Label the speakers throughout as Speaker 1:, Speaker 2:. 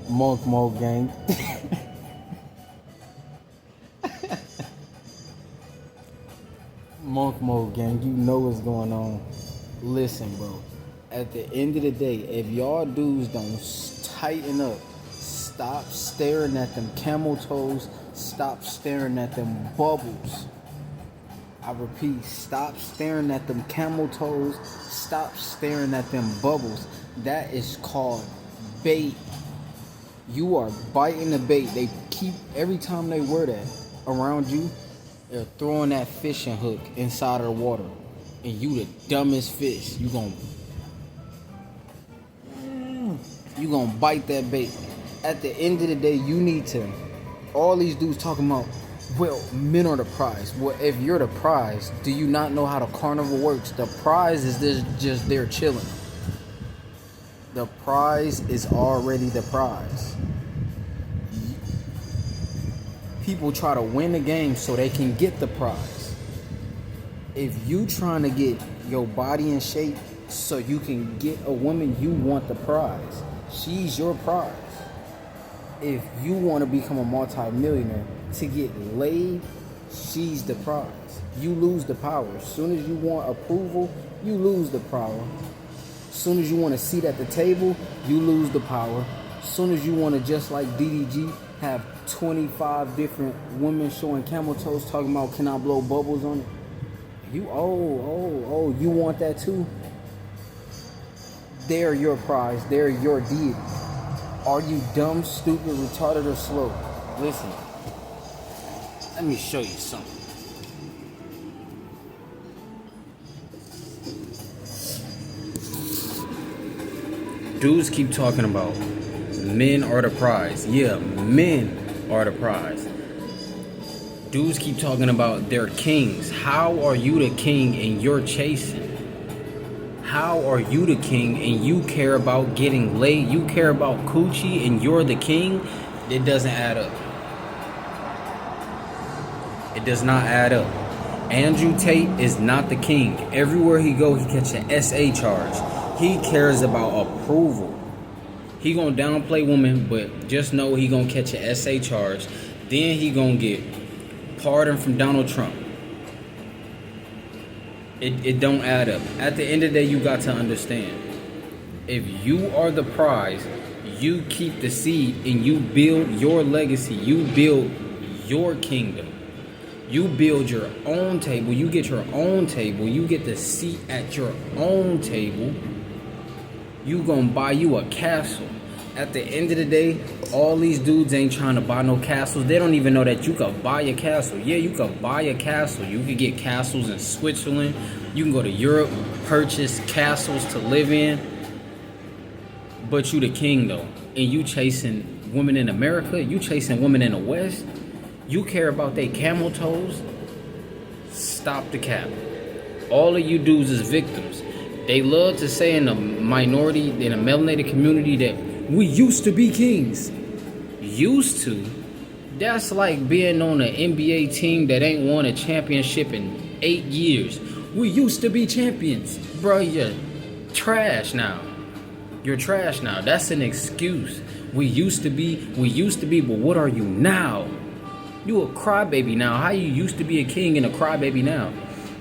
Speaker 1: Monk Mode Gang. Monk Mode Gang, you know what's going on. Listen, bro. At the end of the day, if y'all dudes don't tighten up, stop staring at them camel toes, stop staring at them bubbles. I repeat, stop staring at them camel toes, stop staring at them bubbles. That is called bait. You are biting the bait. They keep, every time they wear that around you, they're throwing that fishing hook inside of the water. And you the dumbest fish. You gonna bite that bait. At the end of the day, you need to, all these dudes talking about, well, men are the prize. Well, if you're the prize, do you not know how the carnival works? The prize is just there chilling. The prize is already the prize. People try to win the game so they can get the prize. If you trying to get your body in shape so you can get a woman, you want the prize. She's your prize. If you want to become a multi-millionaire to get laid, she's the prize. You lose the power. As soon as you want approval, you lose the power. As soon as you want a seat at the table, you lose the power. As soon as you want to, just like DDG, have 25 different women showing camel toes talking about, can I blow bubbles on it? You, you want that too? They're your prize. They're your deity. Are you dumb, stupid, retarded, or slow? Listen, let me show you something. Dudes keep talking about men are the prize. Yeah, men are the prize. Dudes keep talking about they're kings. How are you the king and you're chasing? How are you the king and you care about getting laid? You care about coochie and you're the king? It doesn't add up. It does not add up. Andrew Tate is not the king. Everywhere he go, he catch an SA charge. He cares about approval. He gonna downplay women, but just know he gonna catch an SA charge. Then he gonna get pardoned from Donald Trump. It don't add up. At the end of the day, you got to understand. If you are the prize, you keep the seed and you build your legacy. You build your kingdom. You build your own table. You get your own table. You get the seat at your own table. You gonna buy you a castle. At the end of the day, all these dudes ain't trying to buy no castles. They don't even know that you could buy a castle. Yeah, you could buy a castle. You could get castles in Switzerland. You can go to Europe, purchase castles to live in. But you the king though. And you chasing women in America. You chasing women in the West. You care about they camel toes. Stop the cap. All of you dudes is victims. They love to say in the minority, in the melanated community, that we used to be kings. Used to? That's like being on an NBA team that ain't won a championship in 8 years. We used to be champions. Bro, you're trash now. You're trash now. That's an excuse. We used to be, but what are you now? You a crybaby now. How you used to be a king and a crybaby now?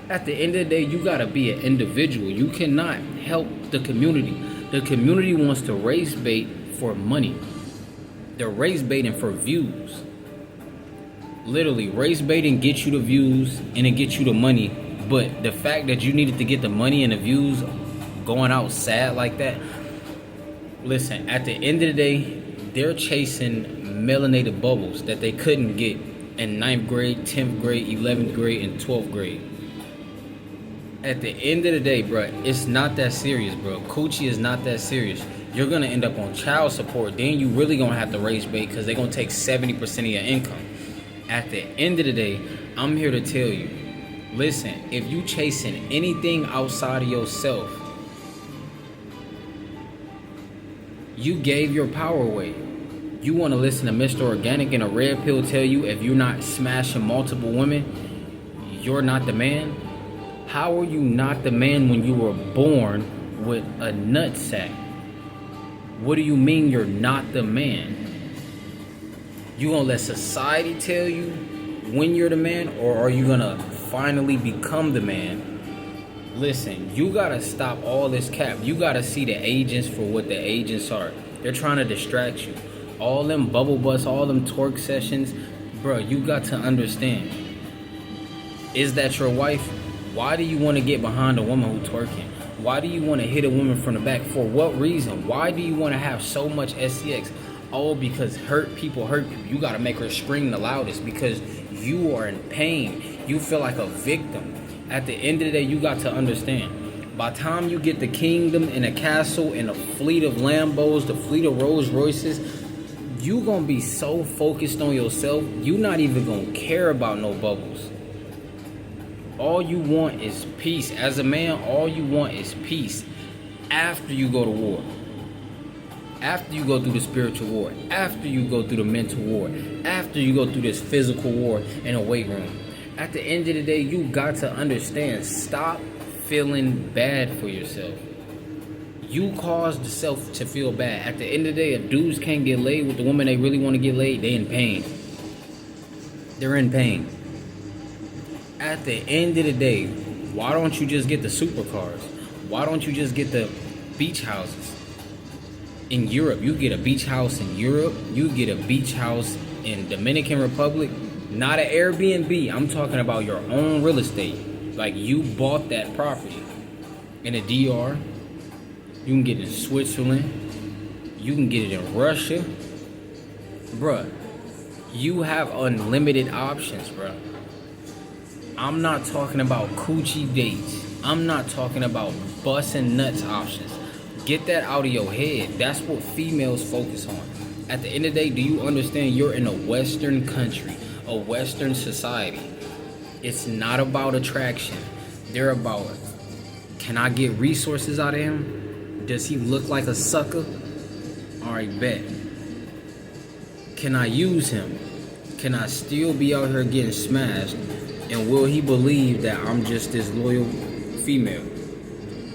Speaker 1: At the end of the day, you gotta be an individual. You cannot help the community. The community wants to raise bait for money. They're raise baiting for views. Literally, raise baiting gets you the views and it gets you the money. But the fact that you needed to get the money and the views going out sad like that, listen, at the end of the day, they're chasing melanated bubbles that they couldn't get in 9th grade, 10th grade, 11th grade, and 12th grade. At the end of the day, bro, it's not that serious, bro. Coochie is not that serious. You're going to end up on child support. Then you really going to have to raise bait because they're going to take 70% of your income. At the end of the day, I'm here to tell you, listen, if you chasing anything outside of yourself, you gave your power away. You want to listen to Mr. Organic and a red pill tell you if you're not smashing multiple women, you're not the man? How are you not the man when you were born with a nutsack? What do you mean you're not the man? You gonna let society tell you when you're the man, or are you gonna finally become the man? Listen, you gotta stop all this cap. You gotta see the agents for what the agents are. They're trying to distract you. All them bubble butts, all them twerk sessions, bro, you got to understand. Is that your wife? Why do you want to get behind a woman who twerking? Why do you want to hit a woman from the back? For what reason? Why do you want to have so much SCX? Oh, because hurt people hurt people. You got to make her scream the loudest because you are in pain. You feel like a victim. At the end of the day, you got to understand. By the time you get the kingdom and a castle and a fleet of Lambos, the fleet of Rolls Royces, you going to be so focused on yourself, you not even going to care about no bubbles. All you want is peace. As a man, all you want is peace after you go to war. After you go through the spiritual war. After you go through the mental war. After you go through this physical war in a weight room. At the end of the day, you got to understand. Stop feeling bad for yourself. You caused yourself to feel bad. At the end of the day, if dudes can't get laid with the woman they really want to get laid, they in pain. They're in pain. At the end of the day, why don't you just get the supercars? Why don't you just get the beach houses? In Europe, you get a beach house in Europe. You get a beach house in Dominican Republic. Not an Airbnb. I'm talking about your own real estate. Like you bought that property. In a DR. You can get it in Switzerland. You can get it in Russia. Bruh, you have unlimited options, bruh. I'm not talking about coochie dates. I'm not talking about busting nuts options. Get that out of your head. That's what females focus on. At the end of the day, do you understand you're in a Western country, a Western society? It's not about attraction. They're about, can I get resources out of him? Does he look like a sucker? Alright, bet. Can I use him? Can I still be out here getting smashed? And will he believe that I'm just this loyal female?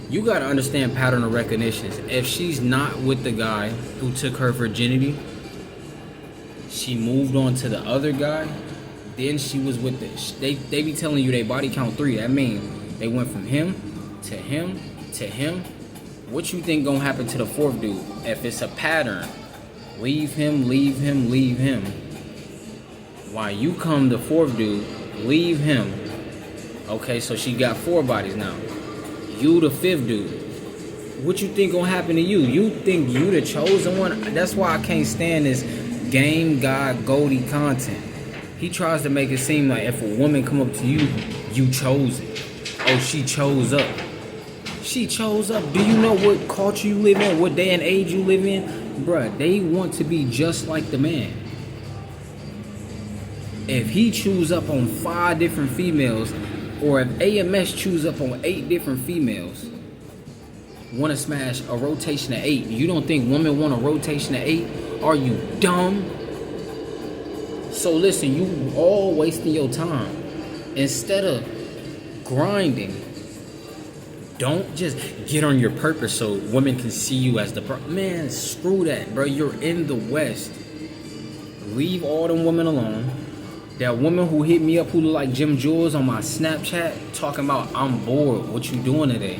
Speaker 1: You gotta understand pattern of recognitions. If she's not with the guy who took her virginity, she moved on to the other guy, then she was with the... They be telling you they body count 3. That means they went from him to him to him. What you think gonna happen to the 4th dude? If it's a pattern, leave him, leave him, leave him. While you come the 4th dude, leave him. Okay, so she got 4 bodies now. You the 5th dude. What you think gonna happen to you? You think you the chosen one? That's why I can't stand this game god Goldie content. He tries to make it seem like if a woman come up to you, you chose it. Oh, she chose up. She chose up. Do you know what culture you live in? What day and age you live in? Bruh, they want to be just like the man. If he chews up on 5 different females, or if AMS chews up on 8 different females, want to smash a rotation of 8, you don't think women want a rotation of 8? Are you dumb? So listen, you all wasting your time. Instead of grinding, don't just get on your purpose so women can see you as the man, screw that, bro. You're in the West. Leave all them women alone. That woman who hit me up who look like Jim Jules on my Snapchat talking about I'm bored, what you doing today?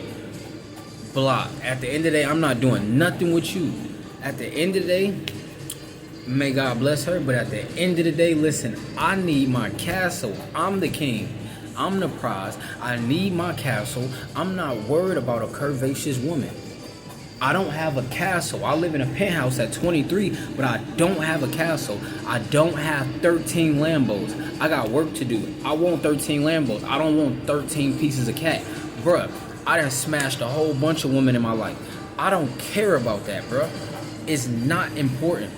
Speaker 1: Block. At the end of the day, I'm not doing nothing with you. At the end of the day, may God bless her, but at the end of the day, listen, I need my castle. I'm the king. I'm the prize. I need my castle. I'm not worried about a curvaceous woman. I don't have a castle. I live in a penthouse at 23, but I don't have a castle. I don't have 13 Lambos. I got work to do. I want 13 Lambos. I don't want 13 pieces of cat. Bruh, I done smashed a whole bunch of women in my life. I don't care about that, bruh. It's not important.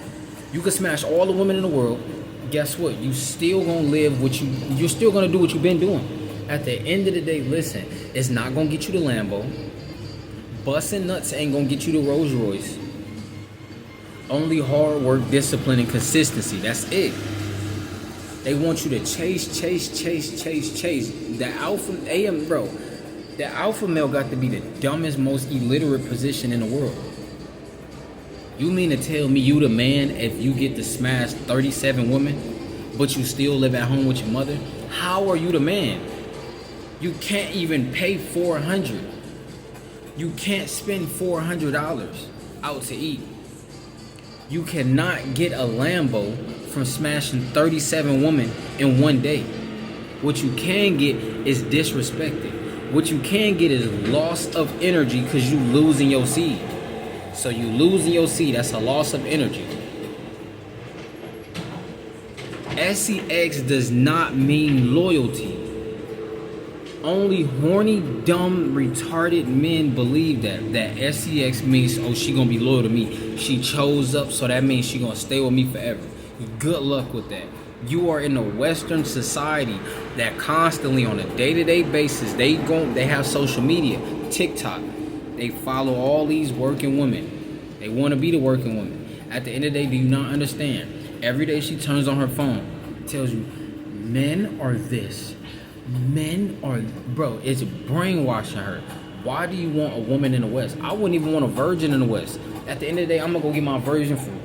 Speaker 1: You can smash all the women in the world. Guess what? You still gonna live what you're still gonna do what you've been doing. At the end of the day, listen, it's not gonna get you the Lambo. Busting nuts ain't gonna get you the Rolls Royce. Only hard work, discipline, and consistency. That's it. They want you to chase. The alpha AM, bro. The alpha male got to be the dumbest, most illiterate position in the world. You mean to tell me you the man if you get to smash 37 women, but you still live at home with your mother? How are you the man? You can't even pay $400. You can't spend $400 out to eat. You cannot get a Lambo from smashing 37 women in one day. What you can get is disrespected. What you can get is loss of energy because you losing your seed. So you losing your seed, that's a loss of energy. SEX does not mean loyalty. Only horny, dumb, retarded men believe that SEX means, oh, she gonna be loyal to me. She chose up, so that means she gonna stay with me forever. Good luck with that. You are in a Western society that constantly, on a day-to-day basis, they have social media, TikTok. They follow all these working women. They want to be the working woman. At the end of the day, do you not understand? Every day she turns on her phone, tells you, men are this. Men are, bro, it's brainwashing her. Why do you want a woman in the West? I wouldn't even want a virgin in the West. At the end of the day, I'm going to go get my virgin from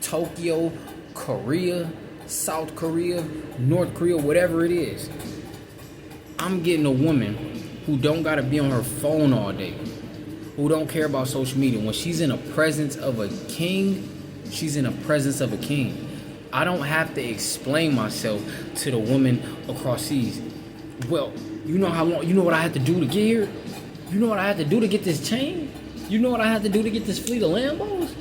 Speaker 1: Tokyo, Korea, South Korea, North Korea, whatever it is. I'm getting a woman who don't gotta be on her phone all day, who don't care about social media. When she's in the presence of a king, she's in the presence of a king. I don't have to explain myself to the woman across seas. Well, you know how long, you know what I had to do to get here? You know what I had to do to get this chain? You know what I had to do to get this fleet of Lambos?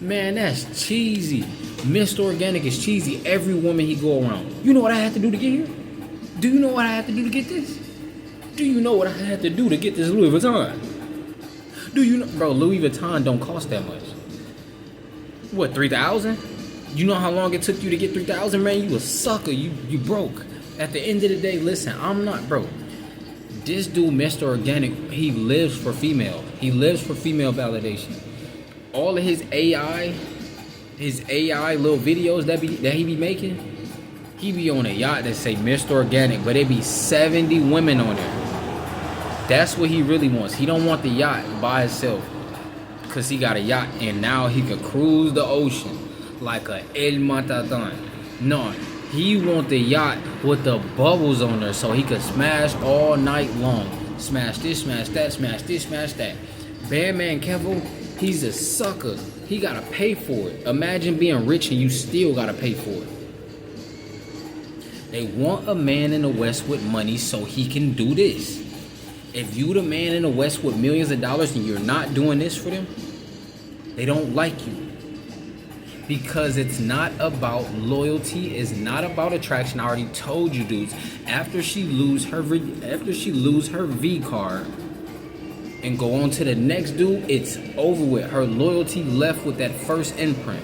Speaker 1: Man, that's cheesy. Mr. Organic is cheesy. Every woman he go around. You know what I had to do to get here? Do you know what I had to do to get this? Do you know what I had to do to get this Louis Vuitton? Do you know, bro, Louis Vuitton don't cost that much. What, 3,000? You know how long it took you to get 3,000, man? You a sucker. You broke. At the end of the day, listen, I'm not broke. This dude, Mr. Organic, he lives for female. He lives for female validation. All of his AI little videos that he be making, he be on a yacht that say Mr. Organic, but it be 70 women on there. That's what he really wants. He don't want the yacht by itself, because he got a yacht and now he could cruise the ocean like a El Matador. No, he want the yacht with the bubbles on there so he could smash all night long. Smash this, smash that, smash this, smash that. Bandman Kevo, he's a sucker. He gotta pay for it. Imagine being rich and you still gotta pay for it. They want a man in the West with money so he can do this. If you the man in the West with millions of dollars and you're not doing this for them, they don't like you. Because it's not about loyalty, it's not about attraction. I already told you dudes, after she lose her V card and go on to the next dude, it's over with. Her loyalty left with that first imprint.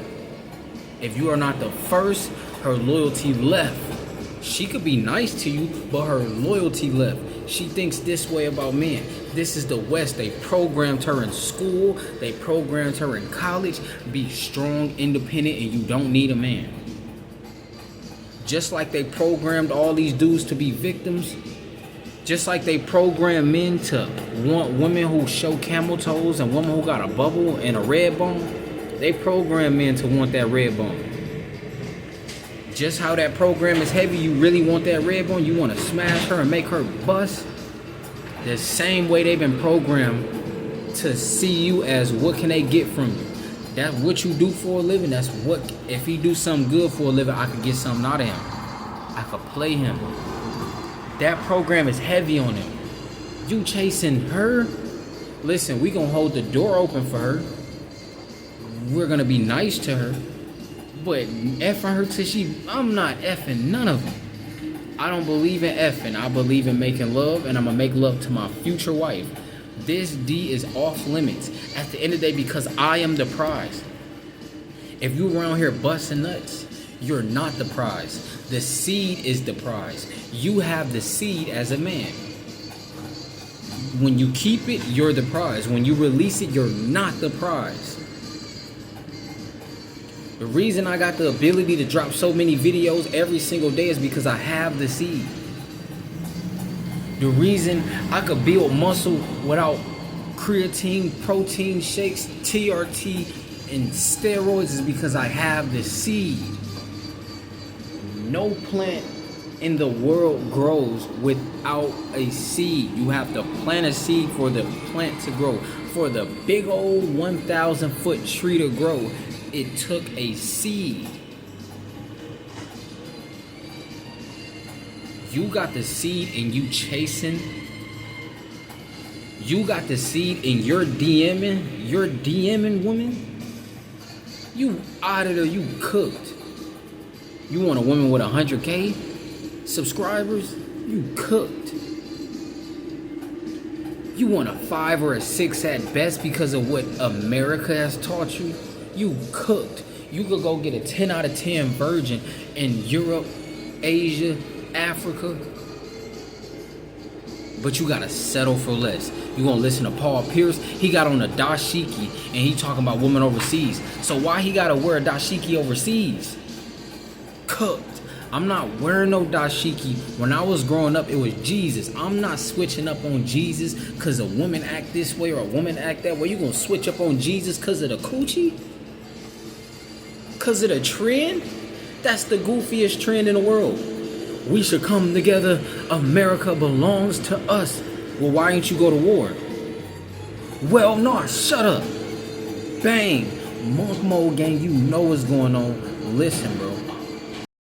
Speaker 1: If you are not the first, her loyalty left. She could be nice to you, but her loyalty left. She thinks this way about men. This is the West. They programmed her in school. They programmed her in college. Be strong, independent, and you don't need a man. Just like they programmed all these dudes to be victims. Just like they programmed men to want women who show camel toes and women who got a bubble and a red bone. They program men to want that red bone. Just how that program is heavy, you really want that red bone, you want to smash her and make her bust. The same way they've been programmed to see you as what can they get from you. That's what you do for a living. That's what, if he do something good for a living, I could get something out of him. I could play him. That program is heavy on him. You chasing her? Listen, we gonna hold the door open for her. We're gonna be nice to her. But effing her till I'm not effing none of them. I don't believe in effing. I believe in making love, and I'm gonna make love to my future wife. This D is off limits at the end of the day because I am the prize. If you around here busting nuts, you're not the prize. The seed is the prize. You have the seed as a man. When you keep it, you're the prize. When you release it, you're not the prize. The reason I got the ability to drop so many videos every single day is because I have the seed. The reason I could build muscle without creatine, protein shakes, TRT, and steroids is because I have the seed. No plant in the world grows without a seed. You have to plant a seed for the plant to grow. For the big old 1,000-foot tree to grow, it took a seed. You got the seed and you chasing. You got the seed and you're DMing woman. You out of there, you cooked. You want a woman with 100K subscribers? You cooked. You want a 5 or a 6 at best because of what America has taught you? You cooked. You could go get a 10 out of 10 virgin in Europe, Asia, Africa. But you gotta settle for less. You gonna listen to Paul Pierce? He got on a dashiki and he talking about women overseas. So why he gotta wear a dashiki overseas? Cooked. I'm not wearing no dashiki. When I was growing up, it was Jesus. I'm not switching up on Jesus because a woman act this way or a woman act that way. You gonna switch up on Jesus because of the coochie? Because of the trend? That's the goofiest trend in the world. We should come together. America belongs to us. Well, why didn't you go to war? Well, no, shut up. Bang. Monk mode gang, you know what's going on. Listen, bro.